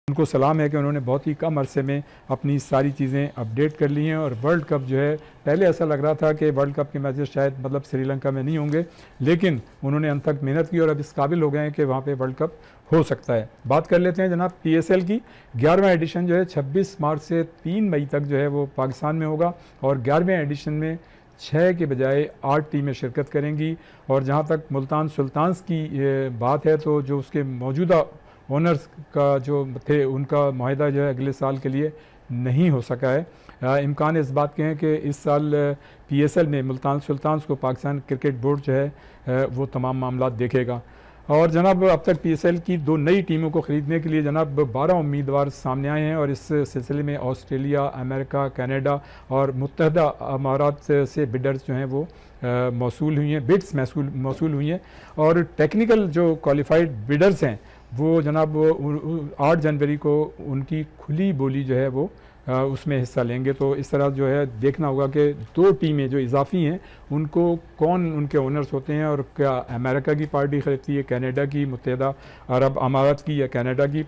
उनको सलाम है कि उन्होंने बहुत ही कम अरसे में अपनी सारी चीज़ें अपडेट कर ली हैं और वर्ल्ड कप जो है, पहले ऐसा लग रहा था कि वर्ल्ड कप के मैचेस शायद मतलब श्रीलंका में नहीं होंगे, लेकिन उन्होंने अंत तक मेहनत की और अब इस काबिल हो गए हैं कि वहाँ पे वर्ल्ड कप हो सकता है। बात कर लेते हैं जनाब PSL की। 11वां एडिशन जो है 26 मार्च से 3 मई तक जो है वो पाकिस्तान में होगा और 11वें एडिशन में 6 के बजाय 8 टीमें शिरकत करेंगी। और जहाँ तक मुल्तान सुल्तान्स की बात है तो जो उसके मौजूदा ओनर्स का जो थे उनका मुआहदा जो है अगले साल के लिए नहीं हो सका है। इम्कान इस बात के हैं कि इस साल PSL में मुल्तान सुल्तान्स को पाकिस्तान क्रिकेट बोर्ड जो है वो तमाम मामला देखेगा। और जनाब अब तक PSL की 2 नई टीमों को ख़रीदने के लिए जनाब 12 उम्मीदवार सामने आए हैं और इस सिलसिले में ऑस्ट्रेलिया, अमेरिका, कनाडा और मुत्तहदा अमारात से बिडर्स जो हैं वो मौसूल हुई हैं, बिड्स मौसूल हुई हैं। और टेक्निकल जो क्वालिफाइड बिडर्स हैं वो जनाब 8 जनवरी को उनकी खुली बोली जो है वो उसमें हिस्सा लेंगे। तो इस तरह जो है देखना होगा कि 2 टीमें जो इजाफी हैं उनको कौन उनके ओनर्स होते हैं और क्या अमेरिका की पार्टी ख़रीदती है, कनाडा की, मुत्तहदा अरब अमारात की या कनाडा की,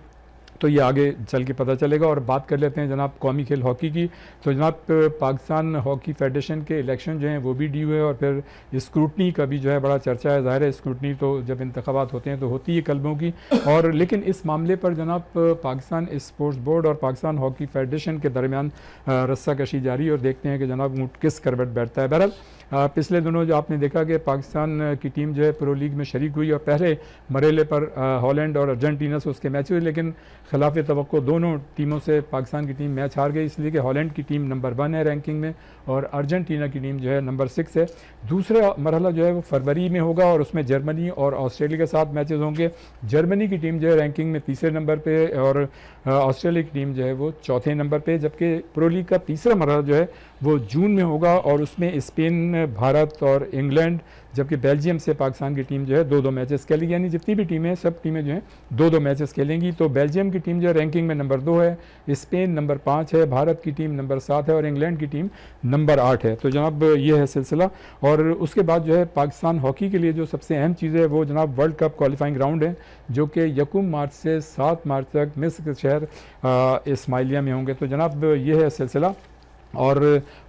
तो ये आगे चल के पता चलेगा। और बात कर लेते हैं जनाब कौमी खेल हॉकी की। तो जनाब पाकिस्तान हॉकी फेडरेशन के इलेक्शन जो हैं वो भी ड्यू है और फिर स्क्रूटनी का भी जो है बड़ा चर्चा है। ज़ाहिर है स्क्रूटनी तो जब इंतखाबात होते हैं तो होती है कल्बों की। और लेकिन इस मामले पर जनाब पाकिस्तान स्पोर्ट्स बोर्ड और पाकिस्तान हॉकी फेडरेशन के दरमियान रस्सा कशी जारी और देखते हैं कि जनाब ऊँट किस करवट बैठता है। बहरहाल पिछले दिनों जो आपने देखा कि पाकिस्तान की टीम जो है प्रो लीग में शरीक हुई और पहले मरेले पर हॉलैंड और अर्जेंटीना से उसके मैच हुए, लेकिन खिलाफ तवक्को दोनों टीमों से पाकिस्तान की टीम मैच हार गई, इसलिए कि हॉलैंड की टीम नंबर 1 है रैंकिंग में और अर्जेंटीना की टीम जो है नंबर 6 है। दूसरा मरहला जो है वो फरवरी में होगा और उसमें जर्मनी और ऑस्ट्रेलिया के साथ मैचेस होंगे। जर्मनी की टीम जो है रैंकिंग में 3रे नंबर पे और ऑस्ट्रेलिया की टीम जो है वो 4थे नंबर पे, जबकि प्रो लीग का तीसरा मरहला जो है वो जून में होगा और उसमें स्पेन, भारत और इंग्लैंड, जबकि बेल्जियम से पाकिस्तान की टीम जो है 2-2 मैचेस खेलेगी। यानी जितनी भी टीमें सब टीमें जो हैं 2-2 मैचेस खेलेंगी। तो बेल्जियम की टीम जो है रैंकिंग में नंबर 2 है, स्पेन नंबर 5 है, भारत की टीम नंबर 7 है और इंग्लैंड की टीम नंबर 8 है। तो जनाब ये है सिलसिला। और उसके बाद जो है पाकिस्तान हॉकी के लिए जो सबसे अहम चीज़ है वो जनाब वर्ल्ड कप क्वालिफाइंग राउंड है, जो कि 1 मार्च से 7 मार्च तक मिस्र के शहर इस्माइलिया में होंगे। तो जनाब ये है सिलसिला। और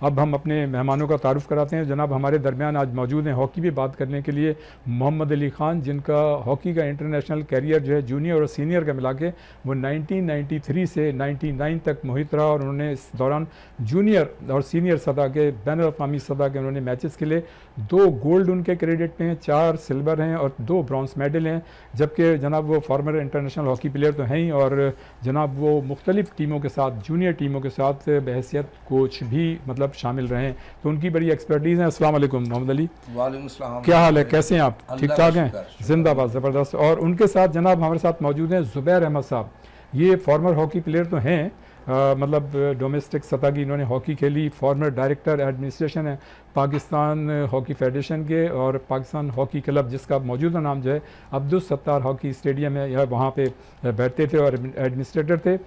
अब हम अपने मेहमानों का तारुफ कराते हैं। जनाब हमारे दरमियान आज मौजूद हैं हॉकी भी बात करने के लिए मोहम्मद अली ख़ान, जिनका हॉकी का इंटरनेशनल कैरियर जो है जूनियर और सीनियर का मिला के वो 1993 से 99 तक मुहित रहा और उन्होंने इस दौरान जूनियर और सीनियर सतह के बैनुल-अक़वामी सतह के उन्होंने मैचेस खेले। 2 गोल्ड उनके क्रेडिट में हैं, 4 सिल्वर हैं और 2 ब्रॉन्ज मेडल हैं, जबकि जनाब वो फॉर्मर इंटरनेशनल हॉकी प्लेयर तो हैं ही और जनाब वो मुख्तलिफ़ टीमों के साथ, जूनियर टीमों के साथ बहैसियत कोच भी मतलब शामिल रहे हैं। तो उनकी बड़ी एक्सपर्टीज़ है। अस्सलाम वालेकुम मोहम्मद अली। वालेकुम अस्सलाम। क्या हाल है, कैसे हैं आप? ठीक ठाक हैं? जिंदाबाद, ज़बरदस्त। और उनके साथ जनाब हमारे साथ मौजूद हैं ज़ुबैर अहमद साहब। ये फॉर्मर हॉकी प्लेयर तो हैं, मतलब डोमेस्टिक सतह की इन्होंने हॉकी खेली, फॉर्मर डायरेक्टर एडमिनिस्ट्रेशन है पाकिस्तान हॉकी फेडरेशन के और पाकिस्तान हॉकी क्लब, जिसका मौजूदा नाम जो है अब्दुल सत्तार हॉकी स्टेडियम है, यह वहाँ पे बैठते थे और एडमिनिस्ट्रेटर थे।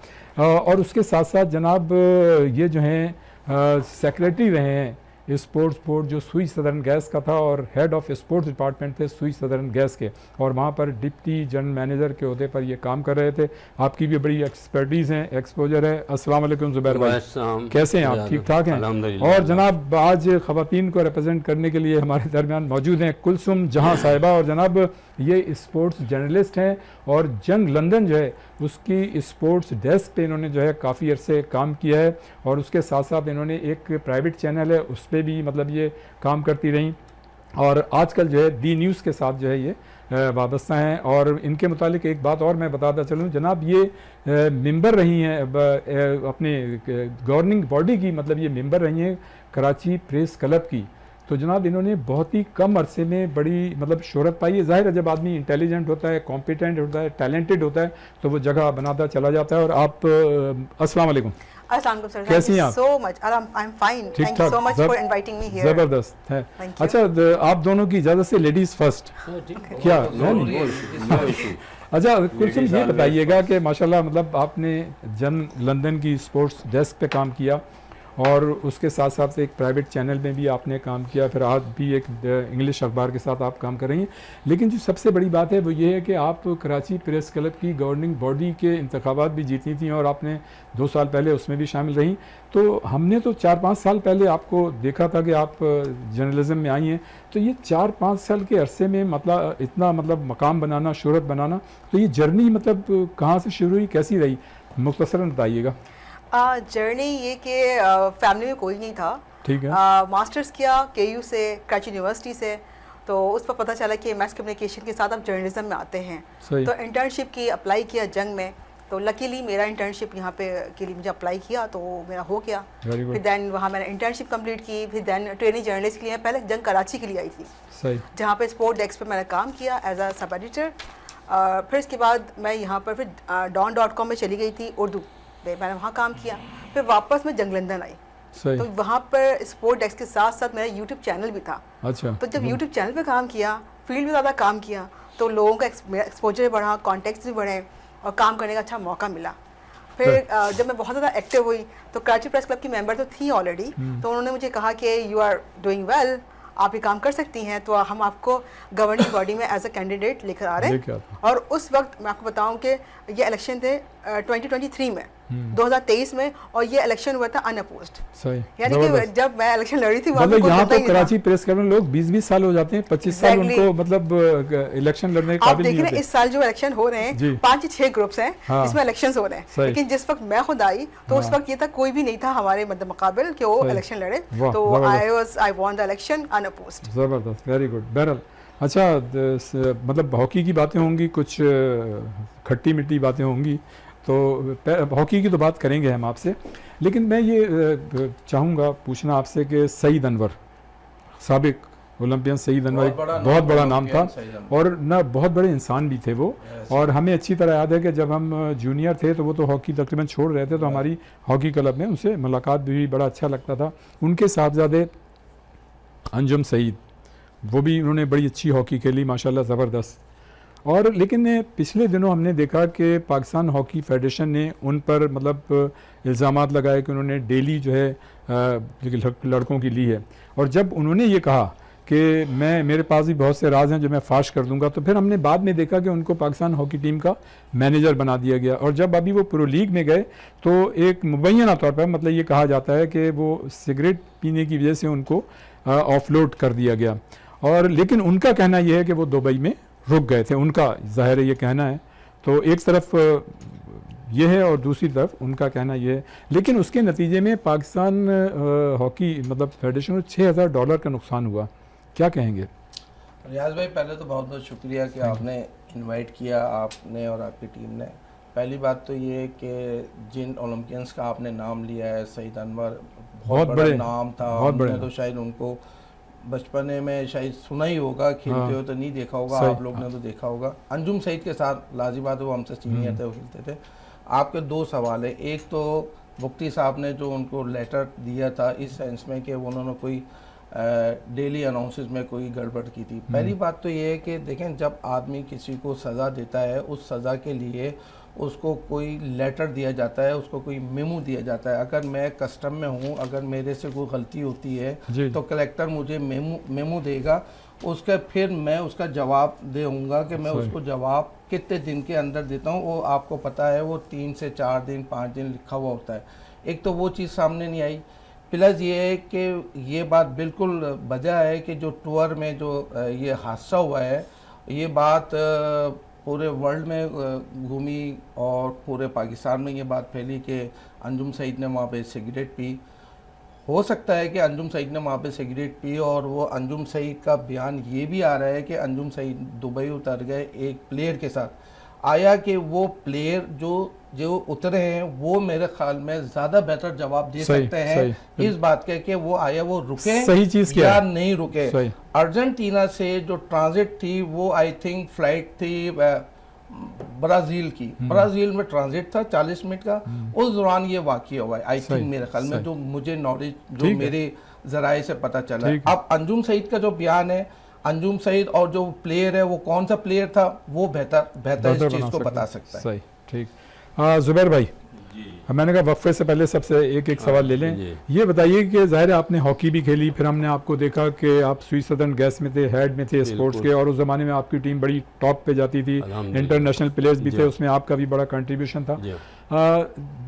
और उसके साथ साथ जनाब ये जो हैं सेक्रेटरी रहे हैं स्पोर्ट्स बोर्ड जो सुई सदर्न गैस का था और हेड ऑफ स्पोर्ट्स डिपार्टमेंट थे सुई सदर्न गैस के, और वहाँ पर डिप्टी जनरल मैनेजर के ओहदे पर ये काम कर रहे थे। आपकी भी बड़ी एक्सपर्टीज़ हैं, एक्सपोजर है। अस्सलाम वालेकुम ज़ुबैर भाई, कैसे हैं आप? ठीक ठाक हैं? और जनाब आज ख़वातीन को रिप्रेजेंट करने के लिए हमारे दरमियान मौजूद हैं कुलसुम जहां साहिबा, और जनाब ये स्पोर्ट्स जर्नलिस्ट हैं और जंग लंदन जो है उसकी स्पोर्ट्स डेस्क पे इन्होंने जो है काफ़ी अरसे काम किया है और उसके साथ साथ इन्होंने एक प्राइवेट चैनल है उस पर भी मतलब ये काम करती रहीं और आजकल जो है दी न्यूज़ के साथ जो है ये वाबस्ता हैं। और इनके मुतालिक एक बात और मैं बताता चलूँ, जनाब ये मेंबर रही हैं अपने गवर्निंग बॉडी की, मतलब ये मेंबर रही हैं कराची प्रेस क्लब की। तो जनाब इन्होंने बहुत ही कम अरसे में बड़ी मतलब शोहरत पाई है। ज़ाहिर है जब आदमी इंटेलिजेंट होता है, कॉम्पिटेंट होता है, टैलेंटेड होता है तो वो जगह बनाता चला जाता है। और आप अस्सलाम वालेकुम। कैसी हैं आप? so much. I'm fine. Thank you so much for inviting me here. ज़बरदस्त है। अच्छा आप दोनों की इजाज़त से लेडीज़ फर्स्ट क्या? अच्छा कुलसुम ये बताइएगा कि माशाल्लाह मतलब आपने जन लंदन की स्पोर्ट्स डेस्क पे काम किया और उसके साथ साथ एक प्राइवेट चैनल में भी आपने काम किया, फिर आज भी एक इंग्लिश अखबार के साथ आप काम कर रही हैं। लेकिन जो सबसे बड़ी बात है वो ये है कि आप कराची प्रेस क्लब की गवर्निंग बॉडी के इंतखाबात भी जीती थी और आपने 2 साल पहले उसमें भी शामिल रही। तो हमने तो 4-5 साल पहले आपको देखा था कि आप जर्नलिज्म में आई हैं, तो ये 4-5 साल के अरसे में मतलब इतना मतलब मकाम बनाना, शोहरत बनाना, तो ये जर्नी मतलब कहाँ से शुरू हुई, कैसी रही, मुख्तसरन बताइएगा। जर्नी ये कि फैमिली में कोई नहीं था। ठीक है। मास्टर्स किया KU से, कराची यूनिवर्सिटी से, तो उस पर पता चला कि मैस कम्युनिकेशन के साथ आप जर्नलिज्म में आते हैं। तो इंटर्नशिप की अप्लाई किया जंग में, तो लकीली मेरा इंटर्नशिप यहाँ पे के लिए मुझे अप्लाई किया तो मेरा हो गया। फिर दैन वहाँ मैंने इंटर्नशिप कंप्लीट की, फिर दैन ट्रेनिंग जर्नलिस्ट के लिए पहले जंग कराची के लिए आई थी। सही। जहाँ पे स्पोर्ट डेस्क पे मैंने काम किया एज अ सब एडिटर। फिर इसके बाद मैं यहाँ पर फिर don.com में चली गई थी, उर्दू पे मैंने वहाँ काम किया। फिर वापस मैं जंग लंदन आई। सही। तो वहाँ पर स्पोर्ट डेस्क के साथ साथ मेरा यूट्यूब चैनल भी था। अच्छा। तो जब यूट्यूब चैनल पे काम किया, फील्ड में ज़्यादा काम किया, तो लोगों का एक्सपोजर बढ़ा, कॉन्टेक्ट्स भी बढ़े और काम करने का अच्छा मौका मिला। फिर जब मैं बहुत ज़्यादा एक्टिव हुई तो कराची प्रेस क्लब की मेंबर तो थी ऑलरेडी, तो उन्होंने मुझे कहा कि यू आर डूइंग वेल, आप ये काम कर सकती हैं, तो हम आपको गवर्निंग बॉडी में एज अ कैंडिडेट लेकर आ रहे हैं। और उस वक्त मैं आपको बताऊं कि ये इलेक्शन थे 2023 में, 2023 में, और ये इलेक्शन हुआ था अनअपोज्ड। सही। यानी कि जब मैं इलेक्शन लड़ी थी मतलब यहाँ तो कराची प्रेस क्लब में लोग 20-20 साल हो जाते हैं, 25 साल उनको मतलब इलेक्शन लड़ने का काबिल नहीं होते। इस साल जो इलेक्शन हो रहे हैं 5-6 ग्रुप्स हैं जिसमें इलेक्शन हो रहे हैं, लेकिन जिस वक्त मैं खुद आई तो उस वक्त ये तक कोई भी नहीं था हमारे मतलब मुकाबिल कि वो इलेक्शन लड़े। तो आई वॉन द इलेक्शन अनअपोज्ड। जबरदस्त, वेरी गुड। बहरहाल अच्छा, मतलब हॉकी की बातें होंगी, कुछ खट्टी मिट्टी बातें होंगी, तो हॉकी की तो बात करेंगे हम आपसे, लेकिन मैं ये चाहूँगा पूछना आपसे कि सईद अनवर, साबिक ओलंपियन सईद अनवर, बहुत बड़ा नाम था और ना बहुत बड़े इंसान भी थे वो। और हमें अच्छी तरह याद है कि जब हम जूनियर थे तो वो तो हॉकी तकरीबन छोड़ रहे थे, तो हमारी हॉकी क्लब में उनसे मुलाकात भी बड़ा अच्छा लगता था। उनके साहबजादे अंजुम सईद, वो भी उन्होंने बड़ी अच्छी हॉकी खेली माशाल्लाह, ज़बरदस्त। और लेकिन पिछले दिनों हमने देखा कि पाकिस्तान हॉकी फेडरेशन ने उन पर मतलब इल्ज़ामात लगाए कि उन्होंने डेली जो है लड़कों की ली है, और जब उन्होंने ये कहा कि मेरे पास भी बहुत से राज हैं जो मैं फाश कर दूंगा, तो फिर हमने बाद में देखा कि उनको पाकिस्तान हॉकी टीम का मैनेजर बना दिया गया। और जब अभी वो प्रो लीग में गए तो एक मुबैना तौर पर मतलब ये कहा जाता है कि वो सिगरेट पीने की वजह से उनको ऑफलोड कर दिया गया। और लेकिन उनका कहना यह है कि वो दुबई में रुक गए थे, उनका ज़ाहिर है ये कहना है। तो एक तरफ ये है और दूसरी तरफ उनका कहना ये है, लेकिन उसके नतीजे में पाकिस्तान हॉकी मतलब फेडरेशन को $6,000 का नुकसान हुआ। क्या कहेंगे? रियाज भाई, पहले तो बहुत बहुत शुक्रिया कि आपने इनवाइट किया, आपने और आपकी टीम ने। पहली बात तो ये है कि जिन ओलंपियंस का आपने नाम लिया है, सईद अनवर बहुत बड़ा नाम था, हमने तो शायद उनको बचपने में शायद सुना ही होगा, खेलते हो तो नहीं देखा होगा, आप लोग ने तो देखा होगा। अंजुम सईद के साथ लाजी बात है, वो हमसे सीनियर थे, वो खेलते थे। आपके 2 सवाल है, एक तो मुफ्ती साहब ने जो उनको लेटर दिया था इस सेंस में कि उन्होंने कोई डेली अनाउंसेस में कोई गड़बड़ की थी। पहली बात तो ये है कि देखें, जब आदमी किसी को सज़ा देता है, उस सज़ा के लिए उसको कोई लेटर दिया जाता है, उसको कोई मेमो दिया जाता है। अगर मैं कस्टम में हूँ, अगर मेरे से कोई गलती होती है तो कलेक्टर मुझे मेमो देगा, उसका फिर मैं उसका जवाब दूँगा कि मैं उसको जवाब कितने दिन के अंदर देता हूँ। वो आपको पता है वो 3 से 4 दिन 5 दिन लिखा हुआ होता है। एक तो वो चीज़ सामने नहीं आई, प्लस ये है कि ये बात बिल्कुल वजह है कि जो टूर में जो ये हादसा हुआ है, ये बात पूरे वर्ल्ड में घूमी और पूरे पाकिस्तान में ये बात फैली कि अंजुम सईद ने वहाँ पे सिगरेट पी। हो सकता है कि अंजुम सईद ने वहाँ पे सिगरेट पी, और वो अंजुम सईद का बयान ये भी आ रहा है कि अंजुम सईद दुबई उतर गए एक प्लेयर के साथ। आया कि वो प्लेयर जो उतरे हैं वो मेरे ख्याल में ज़्यादा बेहतर जवाब दे सकते हैं इस बात के कि वो आया वो रुके सही चीज़ या नहीं रुके। अर्जेंटीना से जो ट्रांजिट थी वो आई थिंक फ्लाइट थी ब्राज़ील की, ब्राज़ील में ट्रांजिट था 40 मिनट का, उस दौरान ये वाक़या हुआ है आई थिंक, मेरे ख्याल में, जो मुझे नॉलेज जो मेरे ज़राए से पता चला। अब अंजुम सईद का जो बयान है, अंजुम सईद और जो प्लेयर है वो कौन सा प्लेयर था वो बेहतर इस चीज़ को बता सकता है। सही, ठीक। ज़ुबैर भाई, अब मैंने कहा वक्फे से पहले सबसे एक एक सवाल ले लें। जी। ये बताइए कि ज़ाहिर है आपने हॉकी भी खेली, फिर हमने आपको देखा कि आप स्विस सदर्न गैस में थे, हेड में थे स्पोर्ट्स के, और उस ज़माने में आपकी टीम बड़ी टॉप पे जाती थी, अल्हम्दुलिल्लाह। इंटरनेशनल प्लेयर्स भी जी। थे, उसमें आपका भी बड़ा कंट्रीब्यूशन था। जी।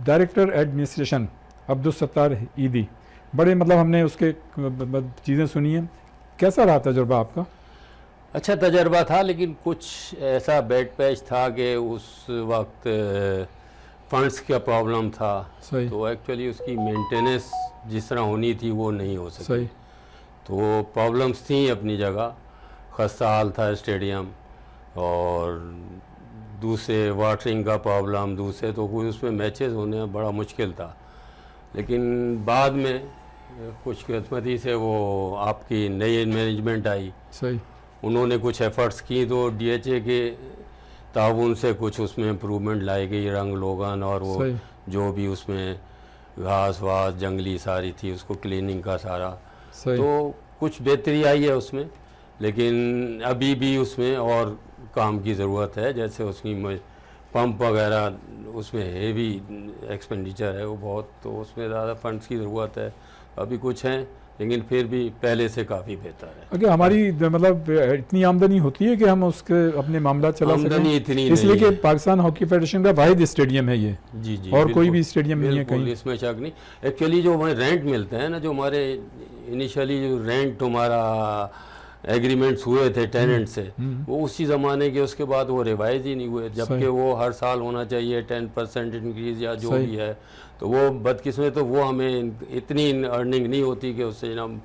डायरेक्टर एडमिनिस्ट्रेशन अब्दुल सत्तार ईदी, बड़े मतलब हमने उसके चीज़ें सुनी हैं, कैसा रहा तजुर्बा आपका? अच्छा तजर्बा था, लेकिन कुछ ऐसा बैड पैच था कि उस वक्त फंड्स का प्रॉब्लम था, सही। तो एक्चुअली उसकी मेंटेनेंस जिस तरह होनी थी वो नहीं हो सकी। सही। तो प्रॉब्लम्स थी अपनी जगह, खस्ता हाल था स्टेडियम, और दूसरे वाटरिंग का प्रॉब्लम, दूसरे तो कोई उसमें मैचेस होने में बड़ा मुश्किल था। लेकिन बाद में कुछ किस्मती से वो आपकी नई मैनेजमेंट आई, सही। उन्होंने कुछ एफर्ट्स की, तो डीएचए के ताउन से कुछ उसमें इम्प्रूवमेंट लाई गई, रंग लोगन और वो सही। जो भी उसमें घास वास जंगली सारी थी उसको क्लीनिंग का सारा, सही। तो कुछ बेहतरी आई है उसमें, लेकिन अभी भी उसमें और काम की ज़रूरत है। जैसे उसकी पंप वगैरह उसमें हेवी एक्सपेंडिचर है वो बहुत, तो उसमें ज़्यादा फंड्स की ज़रूरत है। अभी कुछ हैं, लेकिन फिर भी पहले से काफ़ी बेहतर है। अगर हमारी मतलब इतनी आमदनी होती है कि हम उसके अपने मामला चला आमदनी सकें, इतनी इसलिए नहीं कि है। पाकिस्तान हॉकी फेडरेशन का वाहिद स्टेडियम है ये, जी जी, और कोई बिल्कुल। भी स्टेडियम नहीं है बिल्कुल, कहीं। इसमें शक नहीं। एक्चुअली जो हमें रेंट मिलते हैं ना, जो हमारे इनिशियली जो रेंट हमारा एग्रीमेंट्स हुए थे टेनेंट से, वो उसी ज़माने के, उसके बाद वो रिवाइज ही नहीं हुए, जबकि सही। वो हर साल होना चाहिए 10% इंक्रीज या जो सही। भी है। तो वो बदकिस्मत, तो वो हमें इतनी अर्निंग नहीं होती कि उससे हम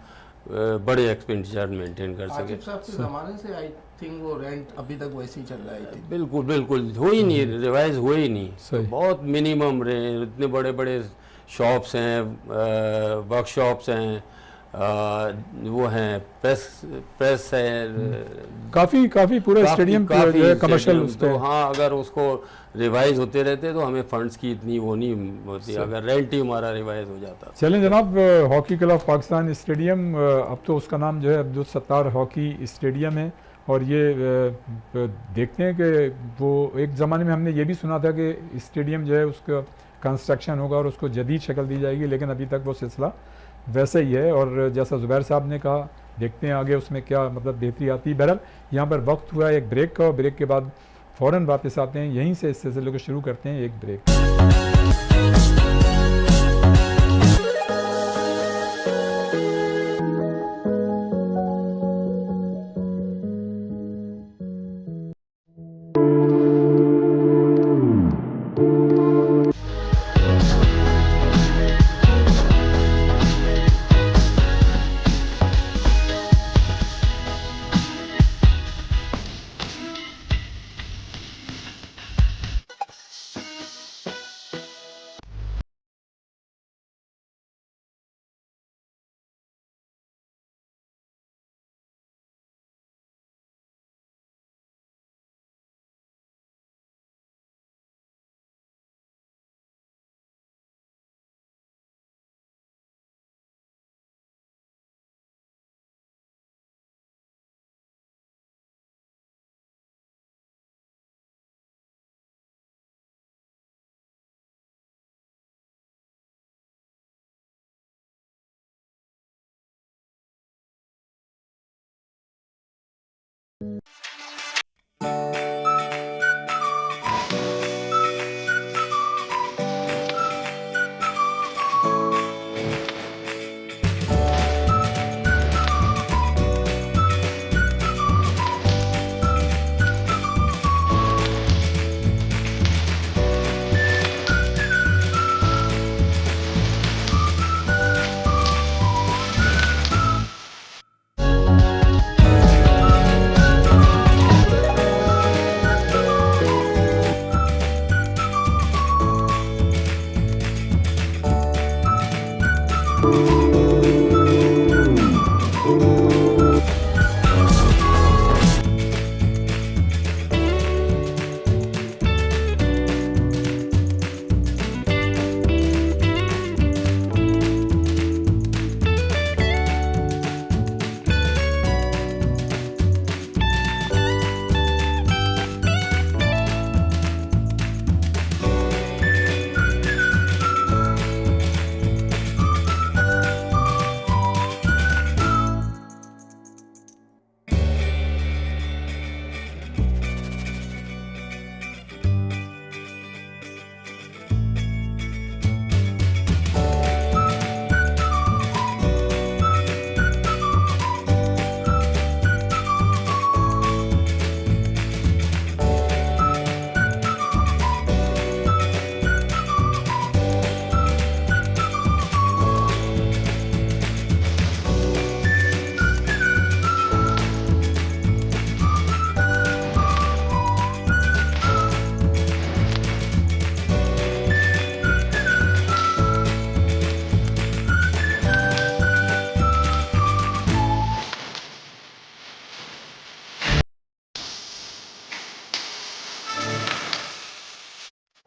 बड़े एक्सपेंडिचर मेंटेन कर सके। आसिफ साहब के ज़माने से आई थिंक वो रेंट अभी तक वैसे ही चल रहा है। बिल्कुल बिल्कुल, हो ही नहीं, रिवाइज हुए ही नहीं। सही। तो बहुत मिनिमम रहे, इतने बड़े बड़े शॉप्स हैं, वर्कशॉप्स हैं, वो हैं, प्रेस है, काफ़ी पूरा स्टेडियम जो है कमर्शियल स्टेडियम। उस पे। तो हाँ, अगर उसको रिवाइज होते रहते तो हमें फंड्स की इतनी वो नहीं होती, अगर रेंट ही हमारा रिवाइज हो जाता। चलें जनाब, हॉकी क्लब पाकिस्तान स्टेडियम, अब तो उसका नाम जो है अब्दुल सत्तार हॉकी स्टेडियम है, और ये देखते हैं कि वो एक ज़माने में हमने ये भी सुना था कि स्टेडियम जो है उसका कंस्ट्रक्शन होगा और उसको जदीद शक्ल दी जाएगी, लेकिन अभी तक वो सिलसिला वैसे ही है। और जैसा ज़ुबैर साहब ने कहा, देखते हैं आगे उसमें क्या मतलब बेहतरी आती है। बहरहाल यहाँ पर वक्त हुआ है एक ब्रेक का, और ब्रेक के बाद फ़ौरन वापस आते हैं, यहीं से इस सिलसिले को शुरू करते हैं, एक ब्रेक।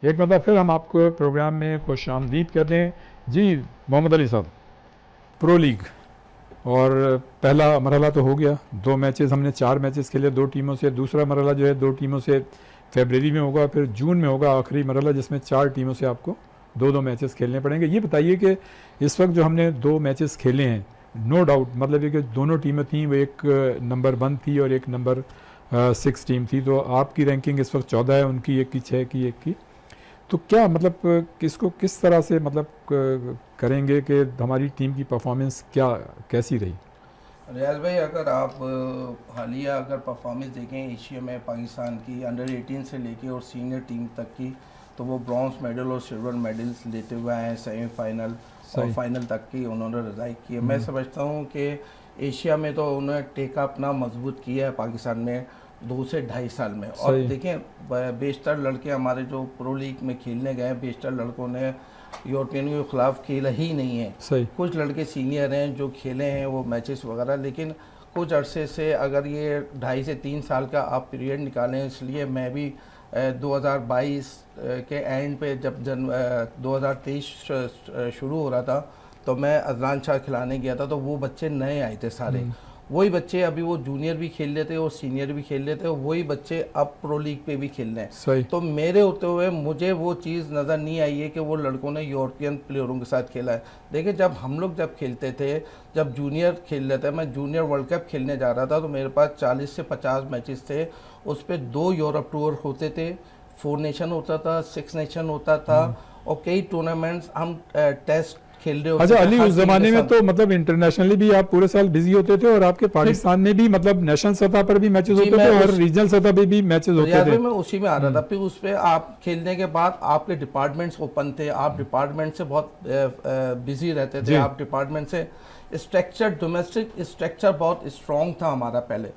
एक मतलब फिर हम आपको प्रोग्राम में खुश आमदीद कहते हैं जी। मोहम्मद अली साहब, प्रो लीग और पहला मरहला तो हो गया, 2 मैचेस हमने 4 मैचेस खेले 2 टीमों से। दूसरा मरहला जो है 2 टीमों से फरवरी में होगा, फिर जून में होगा आखिरी मरहला, जिसमें 4 टीमों से आपको 2-2 मैचेस खेलने पड़ेंगे। ये बताइए कि इस वक्त जो हमने 2 मैचेस खेले हैं, नो डाउट मतलब ये कि दोनों टीमें थीं, वो एक नंबर 1 थी और एक नंबर 6 टीम थी। तो आपकी रैंकिंग इस वक्त 14 है, उनकी 1 की 6 की 1 की। तो क्या मतलब किसको किस तरह से मतलब करेंगे कि हमारी टीम की परफॉर्मेंस क्या कैसी रही? रियाज भाई, अगर आप हालिया अगर परफॉर्मेंस देखें एशिया में पाकिस्तान की अंडर 18 से लेके और सीनियर टीम तक की, तो वो ब्रॉन्ज मेडल और सिल्वर मेडल्स लेते हुए आए हैं। सेमीफाइनल और फाइनल तक की उन्होंने रज़ाई की है। मैं समझता हूँ कि एशिया में तो उन्होंने टेका अपना मजबूत किया है पाकिस्तान में 2 से 2.5 साल में। और देखें, बेशतर लड़के हमारे जो प्रो लीग में खेलने गए, बेशतर लड़कों ने यूरोपियन के खिलाफ खेला ही नहीं है। कुछ लड़के सीनियर हैं जो खेले हैं वो मैचेस वगैरह, लेकिन कुछ अरसे से अगर ये 2.5 से 3 साल का आप पीरियड निकालें, इसलिए मैं भी 2022 के एंड पे जब 2023 शुरू हो रहा था तो मैं अजलान शाह खिलाने गया था, तो वो बच्चे नए आए थे सारे। वही बच्चे अभी वो जूनियर भी खेल लेते और सीनियर भी खेल लेते, वही बच्चे अब प्रो लीग पे भी खेल रहे हैं। तो मेरे होते हुए मुझे वो चीज़ नज़र नहीं आई है कि वो लड़कों ने यूरोपियन प्लेयरों के साथ खेला है। देखिए, जब हम लोग जब खेलते थे, जब जूनियर खेल रहे थे, मैं जूनियर वर्ल्ड कप खेलने जा रहा था, तो मेरे पास 40 से 50 मैचेस थे। उस पर 2 यूरोप टूर होते थे, 4 नेशन होता था, 6 नेशन होता था, और कई टूर्नामेंट्स हम टेस्ट खेल रहे होते। अच्छा अली, उस जमाने में तो मतलब इंटरनेशनली भी आप पूरे साल बिजी होते थे और आपके पाकिस्तान में भी मतलब नेशनल सतह पर भी मैचेस होते थे और रीजनल सतह पे भी मैचेस होते थे। मैं उसी में आ रहा था। फिर उस पे आप खेलने के बाद आपके डिपार्टमेंट्स ओपन थे, आप डिपार्टमेंट से बहुत बिजी रहते थे। आप डिपार्टमेंट से स्ट्रक्चर, डोमेस्टिक स्ट्रक्चर बहुत स्ट्रॉन्ग था हमारा पहले।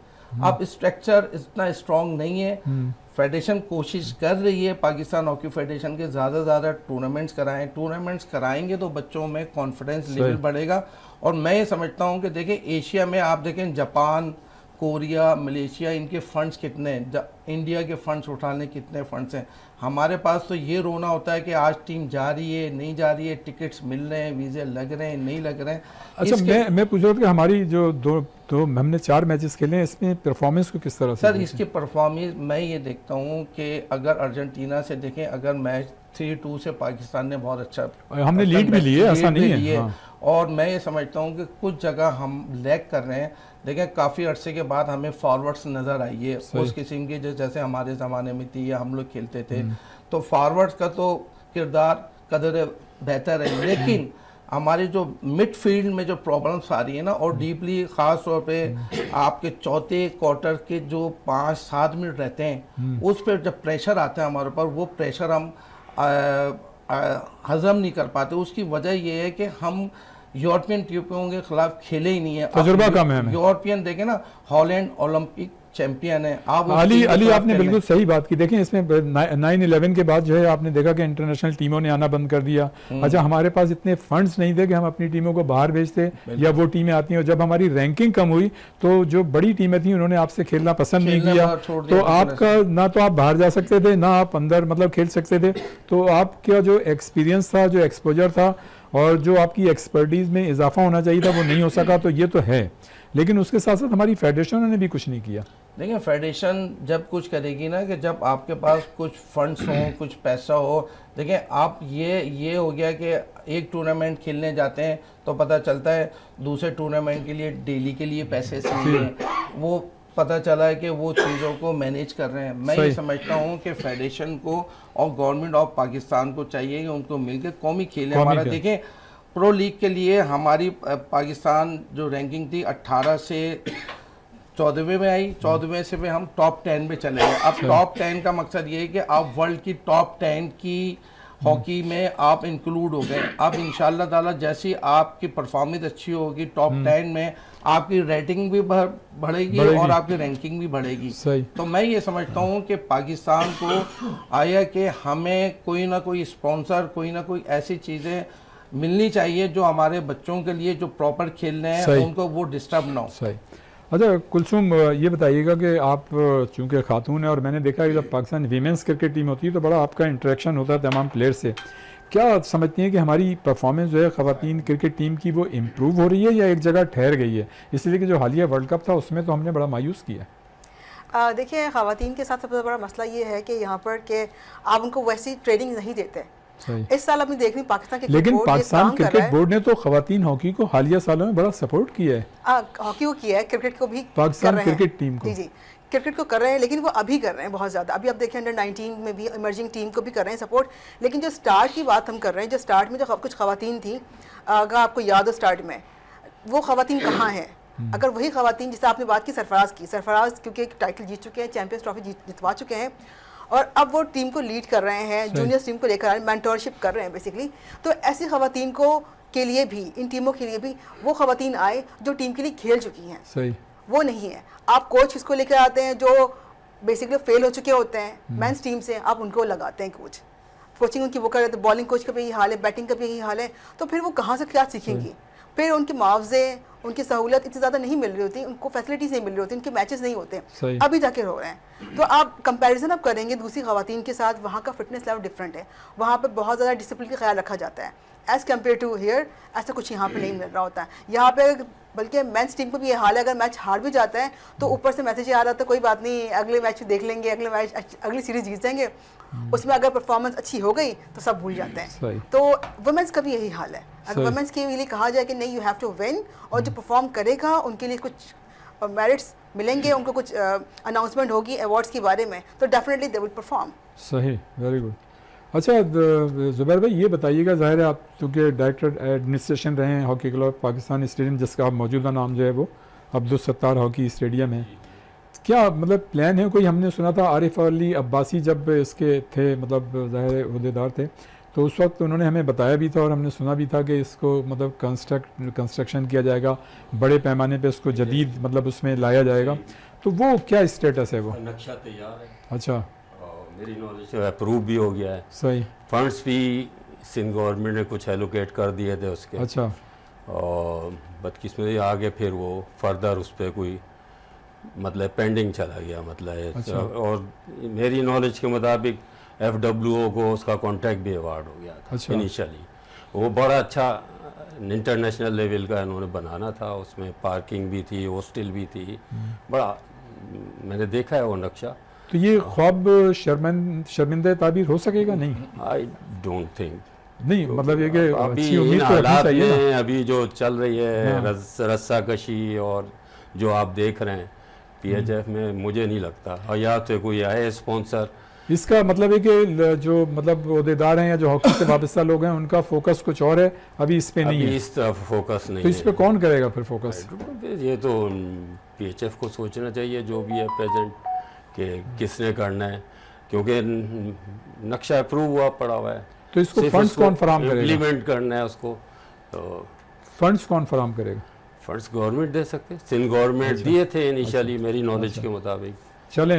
अब स्ट्रक्चर इतना स्ट्रॉन्ग नहीं है। फेडरेशन कोशिश कर रही है, पाकिस्तान हॉकी फेडरेशन के ज़्यादा से ज़्यादा टूर्नामेंट्स कराएं। टूर्नामेंट्स कराएंगे तो बच्चों में कॉन्फिडेंस लेवल बढ़ेगा। और मैं ये समझता हूं कि देखें, एशिया में आप देखें जापान, कोरिया, मलेशिया, इनके फंड्स कितने हैं, इंडिया के फंड्स उठाने कितने फंड्स हैं। हमारे पास तो ये रोना होता है कि आज टीम जा रही है, नहीं जा रही है, टिकट्स मिल रहे हैं, वीज़े लग रहे हैं, नहीं लग रहे हैं। अच्छा मैं पूछ रहा था कि हमारी जो दो हमने 4 मैचेस खेले हैं, इसमें परफॉर्मेंस को किस तरह से? सर, इसकी परफॉर्मेंस मैं ये देखता हूँ कि अगर अर्जेंटीना से देखें, अगर मैच 3-2 से पाकिस्तान ने बहुत अच्छा, हमने लीड भी ली है, ऐसा नहीं है। हाँ। और मैं ये समझता हूँ कि कुछ जगह हम लैग कर रहे हैं। देखें, काफ़ी अरसे के बाद हमें फॉरवर्ड्स नज़र आई है उस किस्म की जैसे हमारे ज़माने में थी या हम लोग खेलते थे। तो फॉरवर्ड्स का तो किरदार कदर बेहतर है, लेकिन हमारे जो मिडफील्ड में जो प्रॉब्लम्स आ रही है ना, और डीपली ख़ास तौर पे आपके चौथे क्वार्टर के जो 5-7 मिनट रहते हैं, उस पर जब प्रेशर आता है हमारे ऊपर, वो प्रेशर हम हजम नहीं कर पाते। उसकी वजह ये है कि हम यूरोपियन टीमों के खिलाफ खेले ही नहीं है। तजुर्बा कम है। यूरोपियन देखें ना, हॉलैंड ओलंपिक चैंपियन है। आप अली आपने बिल्कुल सही बात की। देखें, इसमें 9/11 के बाद जो है आपने देखा कि इंटरनेशनल टीमों ने आना बंद कर दिया। अच्छा, हमारे पास इतने फंड्स नहीं थे कि हम अपनी टीमों को बाहर भेजते, या वो टीमें आती हैं। और जब हमारी रैंकिंग कम हुई तो जो बड़ी टीमें थी उन्होंने आपसे खेलना पसंद नहीं किया। तो आपका ना तो आप बाहर जा सकते थे, ना आप अंदर मतलब खेल सकते थे। तो आपका जो एक्सपीरियंस था, जो एक्सपोजर था, और जो आपकी एक्सपर्टीज़ में इजाफा होना चाहिए था, वो नहीं हो सका। तो ये तो है, लेकिन उसके साथ साथ हमारी फेडरेशन ने भी कुछ नहीं किया। देखिए, फेडरेशन जब कुछ करेगी ना, कि जब आपके पास कुछ फंड्स हों, कुछ पैसा हो। देखिए, आप ये हो गया कि एक टूर्नामेंट खेलने जाते हैं तो पता चलता है दूसरे टूर्नामेंट के लिए डेली के लिए पैसे चाहिए, वो पता चला है कि वो चीज़ों को मैनेज कर रहे हैं। मैं ये समझता हूँ कि फेडरेशन को और गवर्नमेंट ऑफ पाकिस्तान को चाहिए कि उनको मिलकर कौमी खेलें। हमारा देखें, प्रो लीग के लिए हमारी पाकिस्तान जो रैंकिंग थी 18 से 14वें में आई, 14वें से भी हम टॉप 10 में चले गए। अब टॉप 10 का मकसद ये है कि आप वर्ल्ड की टॉप 10 की हॉकी में आप इंक्लूड हो गए। अब इंशाल्लाह ताला जैसी आपकी परफॉर्मेंस अच्छी होगी टॉप 10 में, आपकी रेटिंग भी बढ़ेगी और आपकी रैंकिंग भी बढ़ेगी। तो मैं ये समझता हूँ कि पाकिस्तान को आया कि हमें कोई ना कोई स्पॉन्सर, कोई ना कोई ऐसी चीज़ें मिलनी चाहिए जो हमारे बच्चों के लिए जो प्रॉपर खेल रहे हैं उनको वो डिस्टर्ब ना हो। अच्छा कुलसुम, ये बताइएगा कि आप चूँकि खातून है और मैंने देखा है कि जब पाकिस्तान वीमेंस क्रिकेट टीम होती है तो बड़ा आपका इंटरेक्शन होता है तमाम प्लेयर से। क्या समझती हैं कि हमारी परफॉर्मेंस जो है ख़वातीन क्रिकेट टीम की वो इम्प्रूव हो रही है या एक जगह ठहर गई है? इसलिए कि जो हालिया वर्ल्ड कप था उसमें तो हमने बड़ा मायूस किया। देखिए, ख़वातीन के साथ सबसे बड़ा मसला ये है कि यहाँ पर कि आप उनको वैसी ट्रेनिंग नहीं देते। सही। इस साल आपने देख ली पाकिस्तान क्रिकेट लेकिन बोर्ड ये पाकिस्तान काम कर रहा क्रिकेट है। बोर्ड ने तो ख़वातीन हॉकी को हालिया सालों में बड़ा सपोर्ट किया है, हॉकी को किया है, क्रिकेट को भी पाकिस्तान कर रहे हैं। क्रिकेट टीम को। जी जी, क्रिकेट को कर रहे हैं, लेकिन वो अभी कर रहे हैं बहुत ज़्यादा। अभी आप देखें अंडर 19 में भी इमर्जिंग टीम को भी कर रहे हैं सपोर्ट। लेकिन जो स्टार्ट की बात हम कर रहे हैं, जो स्टार्ट में जो कुछ ख़वातीन थी, अगर आपको याद हो स्टार्ट में वो ख़वातीन कहाँ हैं? अगर वही ख़वातीन जिससे आपने बात की सरफराज क्योंकि एक टाइटल जीत चुके हैं, चैंपियंस ट्रॉफी जितवा चुके हैं और अब वो टीम को लीड कर रहे हैं, जूनियर टीम को लेकर आ रहे हैं, मेंटरशिप कर रहे हैं बेसिकली। तो ऐसी ख़वातीन को के लिए भी, इन टीमों के लिए भी वो ख़वातीन आए जो टीम के लिए खेल चुकी हैं। सही। वो नहीं है। आप कोच किसको लेकर आते हैं जो बेसिकली फेल हो चुके होते हैं मेंस टीम से, आप उनको लगाते हैं कोचिंग उनकी वो कर रहे थे। बॉलिंग कोच का भी यही हाल है, बैटिंग का भी यही हाल है। तो फिर वो कहाँ से क्या सीखेंगी? फिर उनके मुआवजे, उनकी सहूलत इतनी ज़्यादा नहीं मिल रही होती, उनको फैसिलिटीज़ नहीं मिल रही होती, उनके मैचेस नहीं होते, अभी जाके हो रहे हैं। तो आप कंपैरिजन आप करेंगे दूसरी ख़वातीन के साथ, वहाँ का फिटनेस लेवल डिफरेंट है। वहाँ पे बहुत ज़्यादा डिसिप्लिन का ख्याल रखा जाता है एज़ कम्पेयर टू हियर। ऐसा कुछ यहाँ पे नहीं मिल रहा होता है यहाँ पे। बल्कि मेंस टीम को भी ये हाल है, अगर मैच हार भी जाता है तो ऊपर से मैसेज आ रहा था कोई बात नहीं, अगले मैच देख लेंगे, अगली सीरीज जीत जाएंगे। उसमें अगर परफॉर्मेंस अच्छी हो गई तो सब भूल जाते हैं। तो वुमेन्स का भी यही हाल है। अगर वुमेन्स के लिए कहा जाए कि नहीं, यू हैव टू विन, और जो परफॉर्म करेगा उनके लिए कुछ मेरिट्स मिलेंगे, उनको कुछ अनाउंसमेंट होगी अवार्ड्स के बारे में, तो डेफिनेटली दे विल परफॉर्म। सही, वेरी गुड। अच्छा ज़ुबैर भाई, ये बताइएगा, ज़ाहिर है आप चूँकि डायरेक्टर एडमिनिस्ट्रेशन रहे हैं हॉकी क्लब पाकिस्तान स्टेडियम, जिसका आप मौजूदा नाम जो है वो अब्दुल सत्तार हॉकी स्टेडियम है, क्या मतलब प्लान है कोई? हमने सुना था आरिफ अली अब्बासी जब इसके थे, मतलब ज़ाहिर अहदेदार थे, तो उस वक्त उन्होंने हमें बताया भी था और हमने सुना भी था कि इसको मतलब कंस्ट्रक्शन किया जाएगा, बड़े पैमाने पे इसको जदीद मतलब उसमें लाया जाएगा। तो वो क्या स्टेटस है? वो नक्शा तैयार है। अच्छा, मेरी नॉलेज से अप्रूव भी हो गया है। सही। फंड्स भी सिंध गवर्नमेंट ने कुछ एलोकेट कर दिए थे उसके। अच्छा। और बदकिस्मती आगे फिर वो फर्दर उस पर कोई मतलब पेंडिंग चला गया मतलब। अच्छा। और मेरी नॉलेज के मुताबिक FWO को उसका कॉन्ट्रैक्ट भी अवार्ड हो गया था। अच्छा। इनिशियली वो बड़ा अच्छा इंटरनेशनल लेवल का इन्होंने बनाना था, उसमें पार्किंग भी थी, हॉस्टल भी थी, बड़ा मैंने देखा है वो नक्शा। तो ये ख्वाब शर्मिंदा ताबीर हो सकेगा? नहीं, आई डोंट थिंक। नहीं, मतलब ये कि अभी अच्छी उम्मीद इन तो रखनी हालात चाहिए ना। में अभी जो चल रही है हाँ। रस्सा कशी और जो आप देख रहे हैं PHF में, मुझे नहीं लगता, और या तो कोई आए स्पॉन्सर। इसका मतलब है कि जो मतलब अहदेदार हैं या जो हॉकी से वाबस्ता लोग हैं उनका फोकस कुछ और है, अभी इस पे नहीं है। इस तरफ फोकस नहीं तो इस पे है। कौन करेगा फिर फोकस? ये तो PHF को सोचना चाहिए जो भी है प्रेजेंट, कि किसने करना है, क्योंकि नक्शा अप्रूव हुआ पड़ा हुआ है। तो इसको फंड्स कौन फराहम करेगा? इम्प्लीमेंट करना है उसको, तो फंड्स कौन फराहम करेगा? फंड्स गवर्नमेंट दे सकते हैं। सिंध गवर्नमेंट दिए थे इनिशियली मेरी नॉलेज के मुताबिक। चलें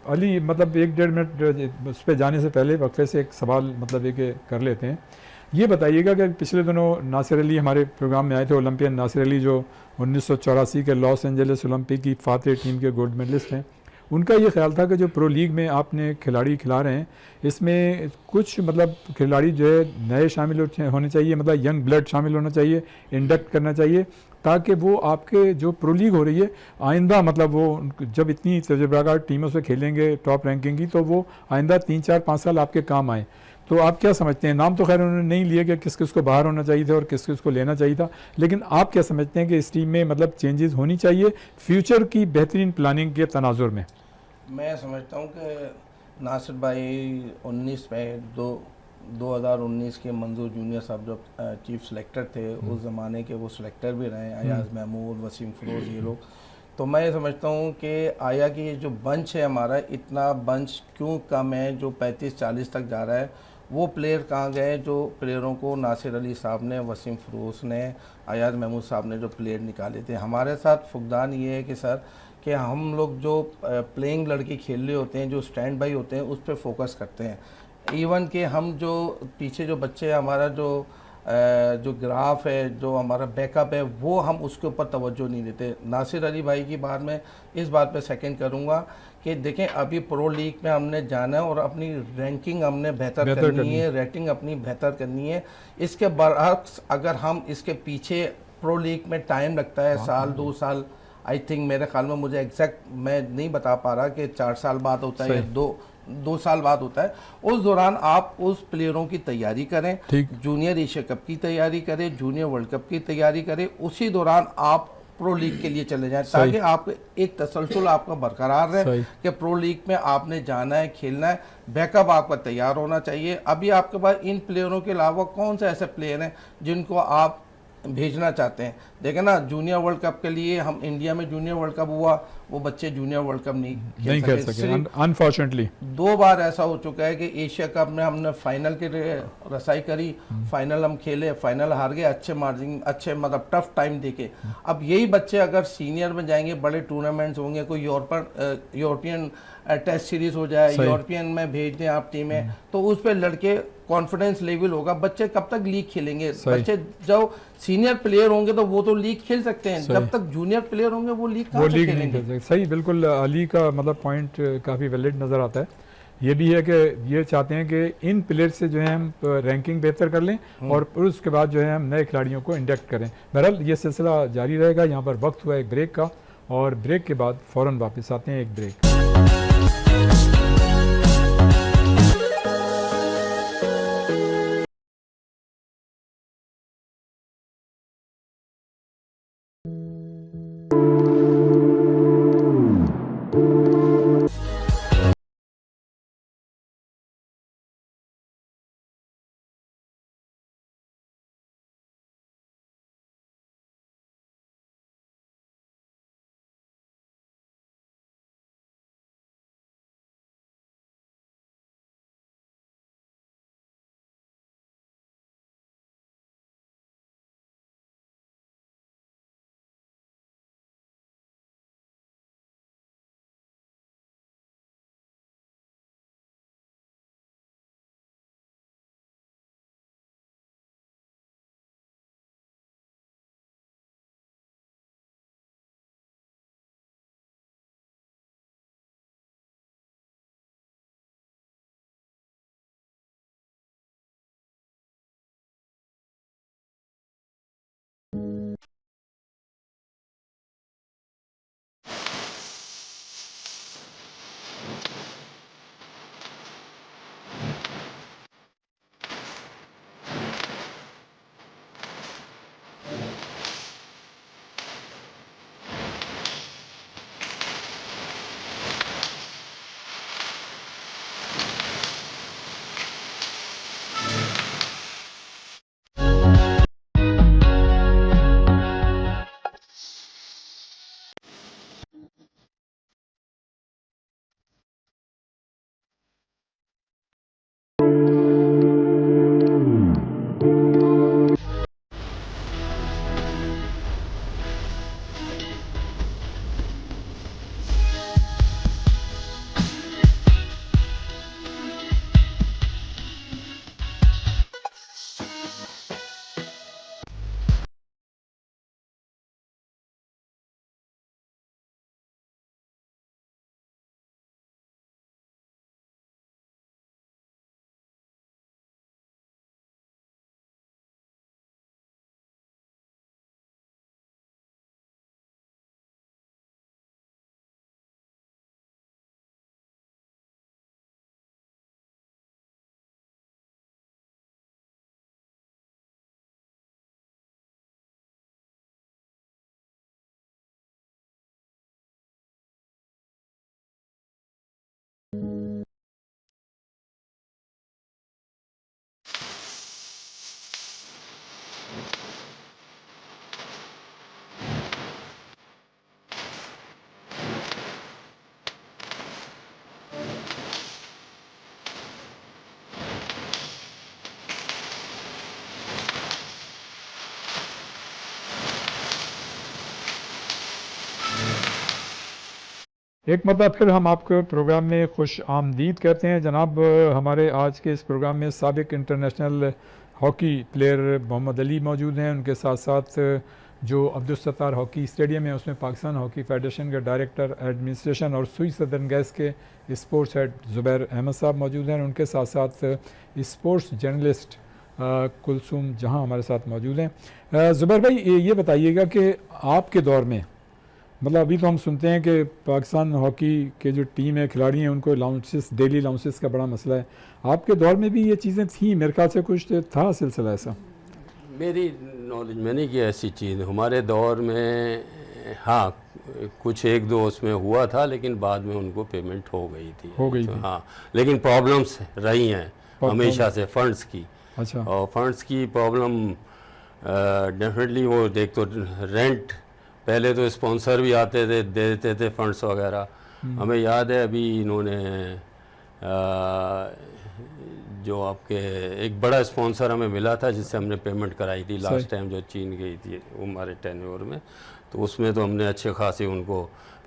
अली, मतलब 1-1.5 मिनट उस पर जाने से पहले वक्फे से एक सवाल मतलब एक कर लेते हैं। ये बताइएगा कि पिछले दिनों नासिर अली हमारे प्रोग्राम में आए थे, ओलंपियन नासिर अली जो 1984 के लॉस एंजलिस ओलंपिक की फातह टीम के गोल्ड मेडलिस्ट हैं। उनका ये ख्याल था कि जो प्रो लीग में आपने खिलाड़ी खिला रहे हैं इसमें कुछ मतलब खिलाड़ी जो है नए शामिल होने चाहिए, मतलब यंग ब्लड शामिल होना चाहिए, इंडक्ट करना चाहिए, ताकि वो आपके जो प्रो लीग हो रही है आइंदा मतलब वो जब इतनी तजुर्बाकार टीमों से खेलेंगे टॉप रैंकिंग की, तो वो आइंदा 3-4-5 साल आपके काम आए। तो आप क्या समझते हैं? नाम तो खैर उन्होंने नहीं लिए कि किस किस को बाहर होना चाहिए था और किस किस को लेना चाहिए था, लेकिन आप क्या समझते हैं कि इस टीम में मतलब चेंजेस होनी चाहिए फ्यूचर की बेहतरीन प्लानिंग के तनाजुर में? मैं समझता हूँ कि नासिर भाई 19 में 2019 के मंजूर जूनियर साहब जो चीफ सेलेक्टर थे, उस ज़माने के वो सेलेक्टर भी रहे, अयाज महमूद, वसीम फरोज़, ये लोग। तो मैं समझता हूँ कि आया कि ये जो बंच है हमारा, इतना बंच क्यों कम है जो 35-40 तक जा रहा है? वो प्लेयर कहाँ गए जो प्लेयरों को नासिर अली साहब ने, वसीम फरोज़ ने, अयाज महमूद साहब ने जो प्लेयर निकाले थे? हमारे साथ फुकदान ये है कि सर कि हम लोग जो प्लेइंग लड़के खेल रहे होते हैं, जो स्टैंड बाई होते हैं, उस पर फोकस करते हैं। इवन कि हम जो पीछे जो बच्चे हमारा जो जो ग्राफ है, जो हमारा बैकअप है, वो हम उसके ऊपर तवज्जो नहीं देते। नासिर अली भाई की बात में इस बात पे सेकंड करूँगा कि देखें अभी प्रो लीग में हमने जाना है और अपनी रैंकिंग हमने बेहतर करनी है, रेटिंग अपनी बेहतर करनी है। इसके बरअक्स अगर हम इसके पीछे प्रो लीग में टाइम लगता है, साल 2 साल, आई थिंक मेरे ख्याल में, मुझे एग्जैक्ट मैं नहीं बता पा रहा कि 4 साल बाद होता है या 2 साल बाद होता है। उस दौरान आप उस प्लेयरों की तैयारी करें, जूनियर एशिया कप की तैयारी करें, जूनियर वर्ल्ड कप की तैयारी करें, उसी दौरान आप प्रो लीग के लिए चले जाएं, ताकि आप एक तसलसल आपका बरकरार रहे कि प्रो लीग में आपने जाना है, खेलना है, बैकअप आपका तैयार होना चाहिए। अभी आपके पास इन प्लेयरों के अलावा कौन से ऐसे प्लेयर हैं जिनको आप भेजना चाहते हैं? देखें ना, जूनियर वर्ल्ड कप के लिए हम इंडिया में जूनियर वर्ल्ड कप हुआ, वो बच्चे जूनियर वर्ल्ड कप नहीं खेल सके अनफॉर्चुनेटली। 2 बार ऐसा हो चुका है कि एशिया कप में हमने फाइनल के लिए रसाई करी, फाइनल हम खेले, फाइनल हार गए, अच्छे मार्जिन, अच्छे मतलब टफ टाइम देके। अब यही बच्चे अगर सीनियर में जाएंगे, बड़े टूर्नामेंट्स होंगे, कोई यूरोपियन टेस्ट सीरीज हो जाए, यूरोपियन में भेज दें आप टीमें, तो उस पर लड़के कॉन्फिडेंस लेवल होगा। बच्चे कब तक लीग खेलेंगे? बच्चे जब सीनियर प्लेयर होंगे तो वो तो लीग खेल सकते हैं, जब तक जूनियर प्लेयर होंगे वो लीग कहाँ से खेलेंगे? सही, बिल्कुल अली का मतलब पॉइंट काफ़ी वैलिड नज़र आता है। ये भी है कि ये चाहते हैं कि इन प्लेयर से जो है हम रैंकिंग बेहतर कर लें और उसके बाद जो है हम नए खिलाड़ियों को इंडक्ट करें। बहरहाल ये सिलसिला जारी रहेगा। यहाँ पर वक्त हुआ एक ब्रेक का, और ब्रेक के बाद फ़ौरन वापस आते हैं। एक ब्रेक। एक मरतबा फिर हम आपको प्रोग्राम में खुश आमदीद कहते हैं। जनाब, हमारे आज के इस प्रोग्राम में साबिक international hockey player Mohammed Ali मौजूद हैं, उनके साथ साथ जो अब्दुल सत्तार हॉकी स्टेडियम है उसमें पाकिस्तान हॉकी फेडरेशन के डायरेक्टर एडमिनिस्ट्रेशन और सुई सदर्न गैस के स्पोर्ट्स हेड ज़ुबैर अहमद साहब मौजूद हैं। उनके साथ साथ स्पोर्ट्स जर्नलिस्ट कुलसूम जहां हमारे साथ मौजूद हैं। ज़ुबैर भाई ये बताइएगा कि आपके दौर में, मतलब अभी तो हम सुनते हैं कि पाकिस्तान हॉकी के जो टीम है, खिलाड़ी हैं, उनको अलाउंसेस, डेली अलाउंसेस का बड़ा मसला है। आपके दौर में भी ये चीज़ें थी? मेरे ख्याल से कुछ था सिलसिला ऐसा। मेरी नॉलेज में नहीं कि ऐसी चीज़ हमारे दौर में, हाँ कुछ एक दो उसमें हुआ था, लेकिन बाद में उनको पेमेंट हो गई थी। हाँ, लेकिन प्रॉब्लम्स रही हैं हमेशा से फंड्स की। अच्छा। और फंड्स की प्रॉब्लम डेफिनेटली, वो देख तो रेंट, पहले तो स्पॉन्सर भी आते थे, दे देते थे फंड्स वगैरह। हमें याद है अभी इन्होंने जो आपके एक बड़ा स्पॉन्सर हमें मिला था जिससे हमने पेमेंट कराई थी लास्ट टाइम, जो चीन गई थी हमारे टेन्योर में, तो उसमें तो हमने अच्छे खासे उनको